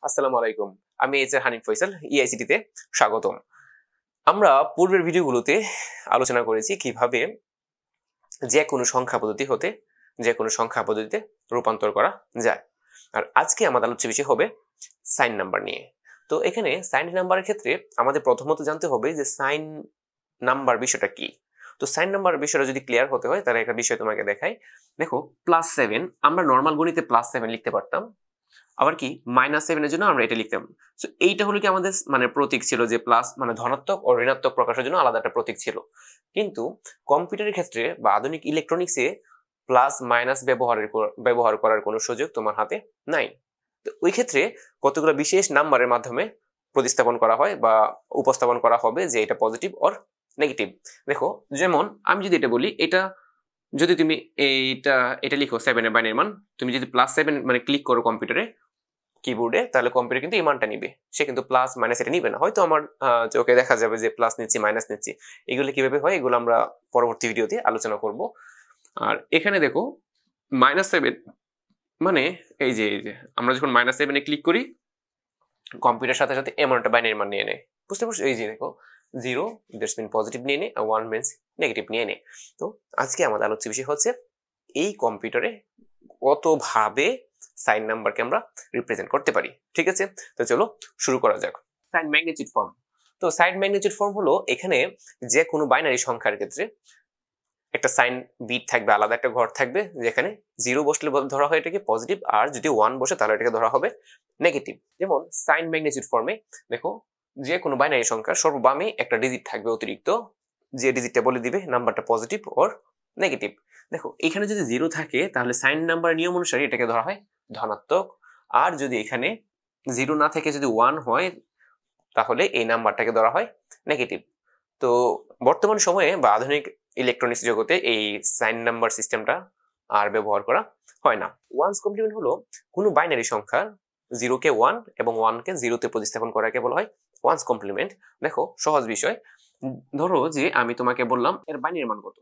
আসসালামু আলাইকুম। আমি হানিফ ফয়সাল, EICT তে স্বাগতম। আমরা পূর্বের ভিডিওগুলোতে আলোচনা করেছি কিভাবে যেকোনো সংখ্যা পদ্ধতি হতে যেকোনো সংখ্যা পদ্ধতিতে রূপান্তর করা যায়। আর আজকে আমাদের আলোচ্য বিষয় হবে সাইন নাম্বার নিয়ে। তো এখানে সাইন নাম্বারের ক্ষেত্রে আমাদের প্রথমত জানতে হবে যে সাইন নাম্বার বিষয়টা কি। তো সাইন নাম্বার বিষয়টা যদি ক্লিয়ার হতে হয় তাহলে একটা বিষয় তোমাকে দেখাই। দেখো +7 আমরা নরমাল গণিতে +7 লিখতে পারতাম। আবার কি -7 এর জন্য আমরা এটা লিখতাম। সো এইটা হলো কি আমাদের মানে প্রতীক ছিল যে প্লাস মানে ধনাত্মক ও ঋণাত্মক প্রকাশের জন্য আলাদা একটা প্রতীক ছিল। কিন্তু কম্পিউটারের ক্ষেত্রে বা আধুনিক ইলেকট্রনিক্সে প্লাস মাইনাস ব্যবহার করার কোনো সুযোগ তোমার হাতে নাই। তো ওই ক্ষেত্রে কতগুলো বিশেষ নাম্বারের মাধ্যমে প্রতিস্থাপন করা হয় বা উপস্থাপন করা হবে যে এটা পজিটিভ অর নেগেটিভ। দেখো যেমন আমি যদি এটা বলি, এটা যদি তুমি এটা লিখো 7 এর বাইনের মান, তুমি যদি +7 মানে ক্লিক করো কম্পিউটারে কিবোর্ডে, তাহলে কম্পিউটার কিন্তু এই মানটা নিবে। সে কিন্তু প্লাস মাইনাস এটা নিবে না। হয়তো আমার চোখে দেখা যাবে যে প্লাস নিচ্ছি মাইনাস নিচ্ছি। এগুলো কিভাবে হয় এগুলো আমরা পরবর্তী ভিডিওতে আলোচনা করব। আর এখানে দেখো -7 মানে এই যে আমরা যখন -7 ক্লিক করি কম্পিউটার সাথে সাথে এমন একটা বাইনারি মান নিয়ে নেয়। বুঝতে পারছো? এই যে দেখো 0 দ্যাটস মিন পজিটিভ নিয়ে নেয় আর 1 মিনস নেগেটিভ নিয়ে নেয়। তো আজকে আমাদের আলোচ্য বিষয় হচ্ছে এই কম্পিউটারে কতভাবে সাইন নাম্বারকে আমরা রিপ্রেজেন্ট করতে পারি। ঠিক আছে, তো চলো শুরু করা যাক। Sign magnitude form. তো সাইন ম্যাগনিটিউড ফর্ম হলো এখানে যে কোনো বাইনারি সংখ্যার ক্ষেত্রে একটা সাইন বিট থাকবে, আলাদা একটা ঘর থাকবে যেখানে 0 বসলে ধরা হয় এটাকে পজিটিভ, আর যদি 1 বসে তাহলে এটাকে ধরা হবে নেগেটিভ। যেমন সাইন ম্যাগনিটিউড ফর্মে দেখো যে কোনো বাইনারি সংখ্যার সর্ববামে একটা ডিজিট থাকবে অতিরিক্ত, যে ডিজিটটা বলে দিবে নাম্বারটা পজিটিভ অর নেগেটিভ। দেখো এখানে যদি 0 থাকে তাহলে সাইন নাম্বার নিয়ম অনুসারে এটাকে ধরা হয় ধনাত্মক, আর যদি এখানে 0 না থেকে যদি 1 হয় তাহলে এই নাম্বারটাকে ধরা হয় নেগেটিভ। তো বর্তমান সময়ে বা আধুনিক ইলেকট্রনিক্স জগতে এই সাইন নাম্বার সিস্টেমটা আর ব্যবহার করা হয় না। ওয়ান্স কমপ্লিমেন্ট হলো কোনো বাইনারি সংখ্যা 0 কে 1 এবং 1 কে 0 তে প্রতিস্থাপন করাকে বলা হয় ওয়ান্স কমপ্লিমেন্ট। দেখো সহজ বিষয়, ধরো যে আমি তোমাকে বললাম এর বাইনারি মান কত,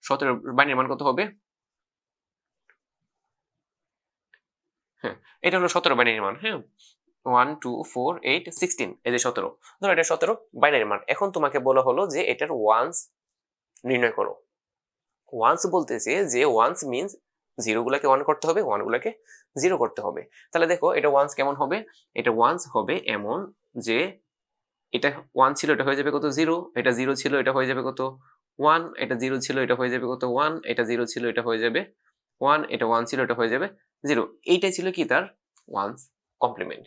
17 বাইনারি মান কত হবে? হ্যাঁ, এটা হলো 17 বাইনারি মান। হ্যাঁ, 1 2 4 8 16, এই যে 17, ধরো এটা 17 বাইনারি মান। এখন তোমাকে বলা হলো যে এটার ওয়ান্স নির্ণয় করো। ওয়ান্স বলতেছে যে ওয়ান্স মিনস 0 গুলাকে 1 করতে হবে, 1 গুলাকে 0 করতে হবে। তাহলে দেখো এটা ওয়ান্স কেমন হবে, এটা ওয়ান্স হবে এমন যে এটা 1 ছিল এটা হয়ে যাবে কত 0, এটা 0 ছিল এটা হয়ে যাবে কত 1, এটা 0 ছিল এটা হয়ে যাবে কত 1, এটা 0 ছিল এটা হয়ে যাবে 1, এটা 1 ছিল এটা হয়ে যাবে 0। এইটাই ছিল কি তার ওয়ান্স কমপ্লিমেন্ট।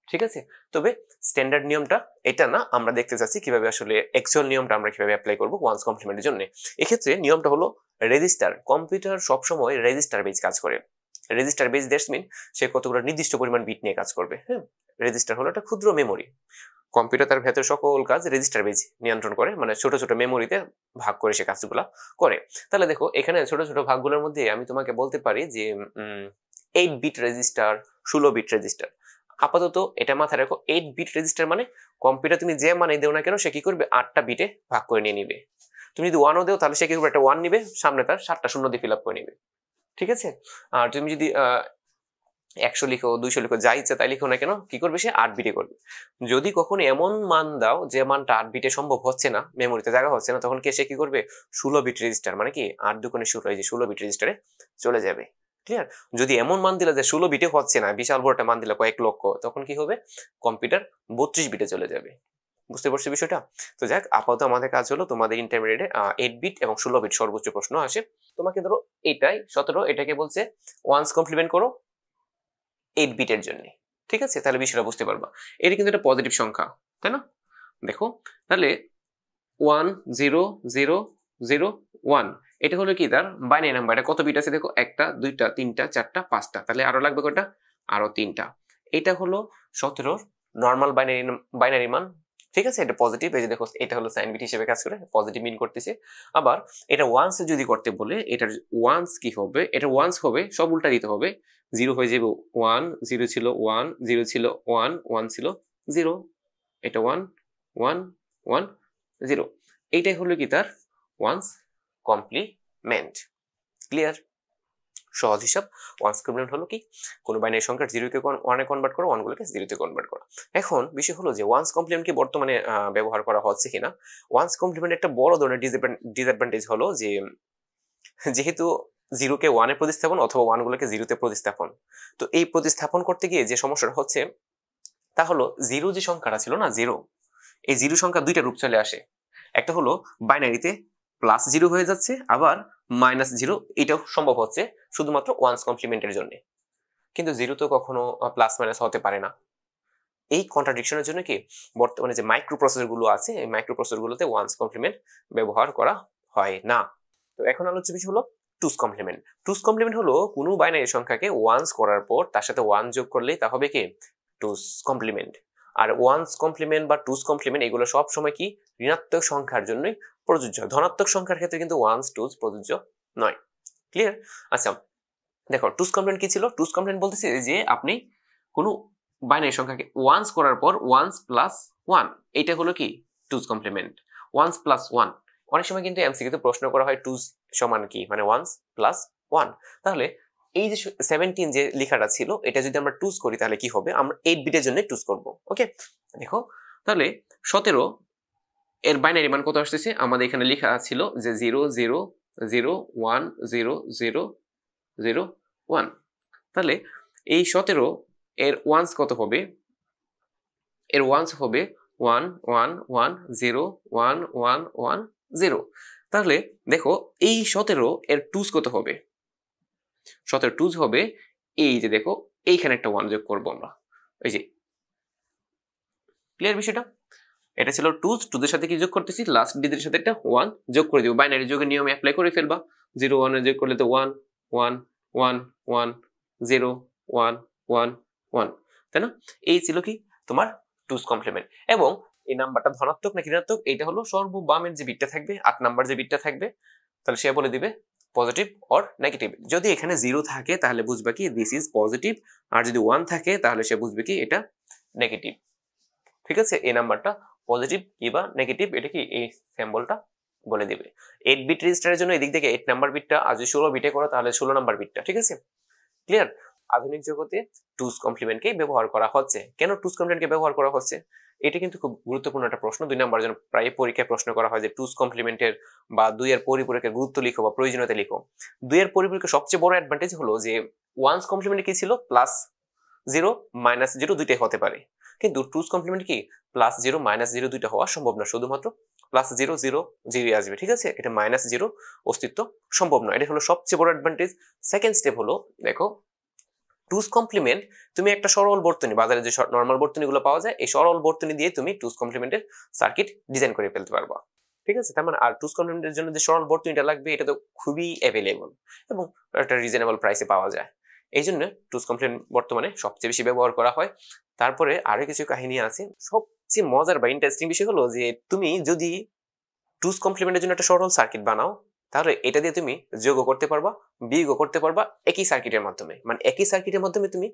ঠিক আছে, তবে স্ট্যান্ডার্ড নিয়মটা এটা না, আমরা দেখতে চাচ্ছি কিভাবে আসলে অ্যাকচুয়াল নিয়মটা আমরা কিভাবে অ্যাপ্লাই করব ওয়ান্স কমপ্লিমেন্টের জন্য। এক্ষেত্রে নিয়মটা হলো রেজিস্টার। কম্পিউটার সবসময় রেজিস্টার বেজ কাজ করে। রেজিস্টার বেজ দ্যাটস মিন সে কতগুলো নির্দিষ্ট পরিমাণ বিট নিয়ে কাজ করবে। হ্যাঁ, রেজিস্টার হলো একটা ক্ষুদ্র মেমোরি। কম্পিউটার তার ভেতর সকল কাজ রেজিস্টার বেজ নিয়ন্ত্রণ করে, মানে ছোট ছোট মেমোরিতে ভাগ করে সে কাজগুলো করে। তাহলে দেখো এখানে ছোট ছোট ভাগগুলোর মধ্যে আমি তোমাকে বলতে পারি যে 8 বিট রেজিস্টার, 16 বিট রেজিস্টার। আপাতত এটা মাথায় রাখো, 8 বিট রেজিস্টার মানে কম্পিউটার তুমি যে মানে দেও না কেন সে কি করবে 8টা বিটে ভাগ করে নিয়ে নিবে। তুমি যদি 1ও দেও তাহলে সে কি করবে একটা 1 নিবে, সামনে তার 7টা শূন্য দিয়ে ফিল আপ করে নিবে। ঠিক আছে, আর তুমি যদি 100 লিখো 200 লিখো যা ইচ্ছা তাই লিখো না কেন কি করবে সে 8 বিটে করবে। যদি কখনো এমন মান দাও যে মানটা 8 বিটে সম্ভব হচ্ছে না, মেমোরিতে জায়গা হচ্ছে না, তখন কে সে কি করবে 16 বিট রেজিস্টার মানে কি 8 দুগুণে 16, এই যে 16 বিট রেজিস্টারে চলে যাবে। ক্লিয়ার? যদি এমন মান দিলে যে 16 বিটে হচ্ছে না, বিশাল বড় একটা মান দিলে কয়েক লক্ষ, তখন কি হবে কম্পিউটার 32 বিটে চলে যাবে। বুঝতে পারছো বিষয়টা? তো যাক, আপাতত আমাদের কাজ হলো তোমাদের ইন্টারমিডিয়েটে 8 বিট এবং 16 বিট সর্বোচ্চ প্রশ্ন আসে। তোমাকে ধরো এটাই 17, এটাকে বলছে ওয়ান্স কমপ্লিমেন্ট করো 8 বিটের জন্য। ঠিক আছে, তাহলে বিষয়টা বুঝতে পারবা। এটা কিন্তু একটা পজিটিভ সংখ্যা, তাই না? দেখো তাহলে 1 0 0 0 1, এটা হলো কি তার বাইনারি নাম্বার। এটা কত বিট আছে দেখো, 1টা 2টা 3টা 4টা 5টা, তাহলে আরো লাগবে কয়টা, আরো 3টা। এটা হলো 17 নরমাল বাইনারি মান। ঠিক আছে, এটা পজিটিভ, এই যে দেখো এটা হলো সাইন বিট হিসেবে কাজ করে, পজিটিভ মিন করতেছে। আবার এটা ওয়ান্স যদি করতে বলে, এটার ওয়ান্স কি হবে, এটা ওয়ান্স হবে সব উল্টা দিতে হবে। 0 হয়ে যাবে 1, 0 ছিল 1, 0 ছিল 1, 1 ছিল 0, এটা 1 1 1 0। এইটাই হলো কি তার ওয়ান্স কমপ্লিমেন্ট। ক্লিয়ার? সহজ হিসাব। ওয়ান্স কমপ্লিমেন্ট হলো কি, কোনো বাইনারি সংখ্যার জিরোকে ওয়ানে কনভার্ট করা, ওয়ানগুলোকে জিরোতে কনভার্ট করা। এখন বিষয় হলো যে ওয়ান্স কমপ্লিমেন্ট কি বর্তমানে ব্যবহার করা হচ্ছে কিনা। ওয়ান্স কমপ্লিমেন্ট একটা বড় ধরনের ডিসঅ্যাডভান্টেজ হলো যে যেহেতু জিরোকে ওয়ানে প্রতিস্থাপন অথবা ওয়ানগুলোকে জিরোতে প্রতিস্থাপন, তো এই প্রতিস্থাপন করতে গিয়ে যে সমস্যাটা হচ্ছে তা হলো জিরো যে সংখ্যাটা ছিল না, জিরো, এই জিরো সংখ্যা দুইটা রূপ চলে আসে। একটা হলো বাইনারিতে প্লাস জিরো হয়ে যাচ্ছে, আবার মাইনাস জিরো, এটাও সম্ভব হচ্ছে শুধুমাত্র ওয়ান্স কমপ্লিমেন্টের জন্য, কিন্তু জিরো তো কখনো প্লাস মাইনাস হতে পারে না। এই কন্ট্রাডিকশনের জন্য কি বর্তমানে যে মাইক্রো প্রসেসর গুলো আছে, এই মাইক্রো প্রসেসর গুলোতে ওয়ান্স কমপ্লিমেন্ট ব্যবহার করা হয় না। তো এখন আলোচ্য বিষয় হলো টুস কমপ্লিমেন্ট। টুস কমপ্লিমেন্ট হলো কোনো বাইনারি সংখ্যাকে ওয়ান্স করার পর তার সাথে ওয়ান যোগ করলেই তা হবে কি টুস কমপ্লিমেন্ট। আর ওয়ান্স কমপ্লিমেন্ট বা টুস কমপ্লিমেন্ট এগুলো সব সময় কি ঋণাত্মক সংখ্যার জন্যই প্রযোজ্য, ধনাত্মক সংখ্যার ক্ষেত্রে কিন্তু ওয়ান্স টুস প্রযোজ্য নয়। ক্লিয়ার? আচ্ছা দেখো টুস কমপ্লিমেন্ট কি ছিল। টুস কমপ্লিমেন্ট বলতেছে যে আপনি কোনো বাইনারি সংখ্যাকে ওয়ান্স করার পর ওয়ান্স প্লাস ওয়ান, এটা হলো কি টুস কমপ্লিমেন্ট। ওয়ান্স প্লাস ওয়ান, অনেক সময় কিন্তু এমসিকিউতে প্রশ্ন করা হয় টুস সমান কি, মানে ওয়ান্স প্লাস ওয়ান। তাহলে এই যে 17 যে লেখাটা ছিল এটা যদি আমরা টুস করি তাহলে কি হবে, আমরা 8 বিটের জন্য টুস করব। ওকে দেখো তাহলে 17 এর বাইনারি মান কত আসতেছে, আমাদের এখানে লেখা ছিল যে 0 0 0 1 0 0 0 1। তাহলে এই 17 এর ওয়ান্স কত হবে, এর ওয়ান্স হবে 1 1 1 0 1 1 1 0। তাহলে দেখো এই 17 এর টুস কত হবে, 17 টুস হবে এই যে দেখো এইখানে একটা ওয়ান যোগ করবো আমরা, এই যে ক্লিয়ার বিষয়টা। এটা ছিল টুস, টুদের সাথে কি যোগ করতেছি, লাস্ট ডিজিটের সাথে একটা ওয়ান যোগ করে দিব, বাইনারি যোগের নিয়মে অ্যাপ্লাই করে ফেলবা। 0 1 এ যোগ করলে তো 1 1 1 1 0 1 1 1, তাই না? এই ছিল কি তোমার টুস কমপ্লিমেন্ট। এবং এই নাম্বারটা ধনাত্মক নাকি ঋণাত্মক এটা হলো সর্ববামের যে বিটটা থাকবে, 8 নাম্বার যে বিটটা থাকবে, তাহলে সে বলে দিবে পজিটিভ অর নেগেটিভ। যদি এখানে 0 থাকে তাহলে বুঝবা কি দিস ইজ পজিটিভ, আর যদি 1 থাকে তাহলে সে বুঝবে কি এটা নেগেটিভ। ঠিক আছে, এই নাম্বারটা পজিটিভ কিবা নেগেটিভ এটা কি এই সিম্বলটা বলে দিবে। 8 বিট রেজিস্টারের জন্য এদিক থেকে 8 নাম্বার বিটটা, আর যদি 16 বিটে করো তাহলে 16 নাম্বার বিটটা। ঠিক আছে, ক্লিয়ার? আধুনিক জগতে টুস কমপ্লিমেন্টকে ব্যবহার করা হচ্ছে। কেন টুস কমপ্লিমেন্টকে ব্যবহার করা হচ্ছে, এটা কিন্তু খুব গুরুত্বপূর্ণ একটা প্রশ্ন। 2 নাম্বার জন্য প্রায় পরীক্ষায় প্রশ্ন করা হয় যে টুস কমপ্লিমেন্টের বা 2 এর পরিপূরকের গুরুত্ব লিখো বা প্রয়োজনীয়তা লিখো। 2 এর পরিপূরকের সবচেয়ে বড় অ্যাডভান্টেজ হলো যে ওয়ান্স কমপ্লিমেন্টে কি ছিল, প্লাস 0 মাইনাস 0 দুইটাই হতে পারে, কিন্তু টুস কমপ্লিমেন্ট কি প্লাস 0 মাইনাস 0 দুইটা হওয়া সম্ভব না, শুধুমাত্র প্লাস 0 0 0 আসবে। ঠিক আছে, এটা মাইনাস 0 অস্তিত্ব সম্ভব নয়, এটা হলো সবচেয়ে বড় অ্যাডভান্টেজ। সেকেন্ড স্টেপ হলো দেখো টুস কমপ্লিমেন্ট, তুমি একটা সরল বর্তনী, বাজারে যে নরমাল বর্তনীগুলো পাওয়া যায় এই সরল বর্তনী দিয়ে তুমি টুস কমপ্লিমেন্টের সার্কিট ডিজাইন করে ফেলতে পারবা। ঠিক আছে, তার মানে আর টুস কমপ্লিমেন্টের জন্য যে সরল বর্তনীটা লাগবে এটা তো খুবই অ্যাভেলেবল এবং একটা রিজনেবল প্রাইসে পাওয়া যায়। এই জন্য টুস কমপ্লিমেন্ট বর্তমানে সবচেয়ে বেশি ব্যবহার করা হয়। তারপরে আরো কিছু কাহিনী আছে। সবচেয়ে মজার বা ইন্টারেস্টিং বিষয় হলো যে তুমি যদি টুস কমপ্লিমেন্টের জন্য একটা সরল সার্কিট বানাও তাহলে এটা দিয়ে তুমি যোগও করতে পারবা, বিয়োগও করতে পারবা একই সার্কিটের মাধ্যমে। মানে একই সার্কিটের মাধ্যমে তুমি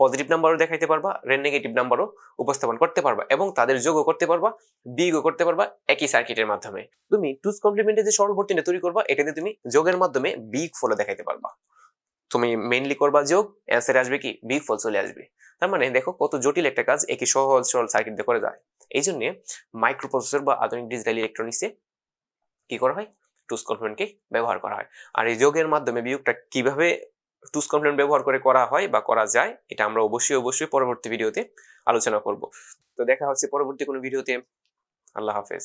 পজিটিভ নাম্বারও দেখাইতে পারবা, নেগেটিভ নাম্বারও উপস্থাপন করতে পারবা, এবং তাদের যোগও করতে পারবা, বিয়োগও করতে পারবা একই সার্কিটের মাধ্যমে। তুমি টুস কমপ্লিমেন্টের যে সরল বর্তনী তৈরি করবা এটা দিয়ে তুমি যোগের মাধ্যমে বিগ ফল দেখাইতে পারবা। তুমি মেইনলি করবা যোগ, অ্যান্সারে আসবে কি বিগ ফল চলে আসবে। তার মানে দেখো কত জটিল একটা কাজ একই সহজ সরল সার্কিট দিয়ে করে যায়। এই জন্য মাইক্রোপ্রসেসর বা আধুনিক ডিজিটাল ইলেকট্রনিক্সে কি করা হয়, টুস কমপ্লিমেন্টকে ব্যবহার করা হয়। আর এই যোগের মাধ্যমে বিয়োগটা কিভাবে টুস কমপ্লিমেন্ট ব্যবহার করে করা হয় বা করা যায় এটা আমরা অবশ্যই পরবর্তী ভিডিওতে আলোচনা করব। তো দেখা হচ্ছে পরবর্তী কোনো ভিডিওতে। আল্লাহ হাফেজ।